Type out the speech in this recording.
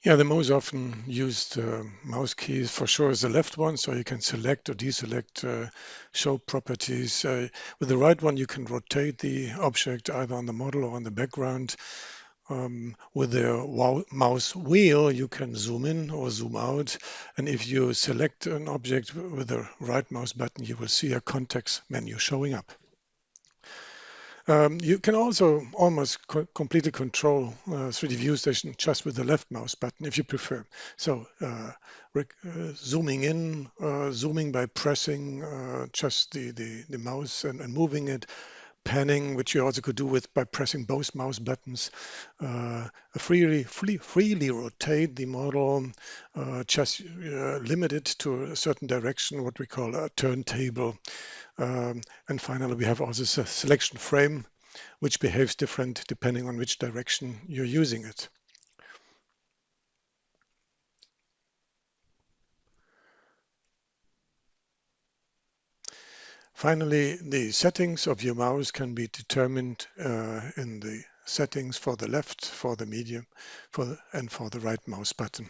Yeah, the most often used mouse key for sure is the left one, so you can select or deselect show properties. With the right one, you can rotate the object either on the model or on the background. With the mouse wheel, you can zoom in or zoom out. And if you select an object with the right mouse button, you will see a context menu showing up. You can also almost completely control 3DViewStation just with the left mouse button if you prefer. So zooming in, zooming by pressing just the mouse and moving it, panning, which you also could do with by pressing both mouse buttons, freely rotate the model, just limit it to a certain direction, what we call a turntable. And finally, we have also a selection frame, which behaves different depending on which direction you're using it. Finally, the settings of your mouse can be determined in the settings for the left, for the medium, and for the right mouse button.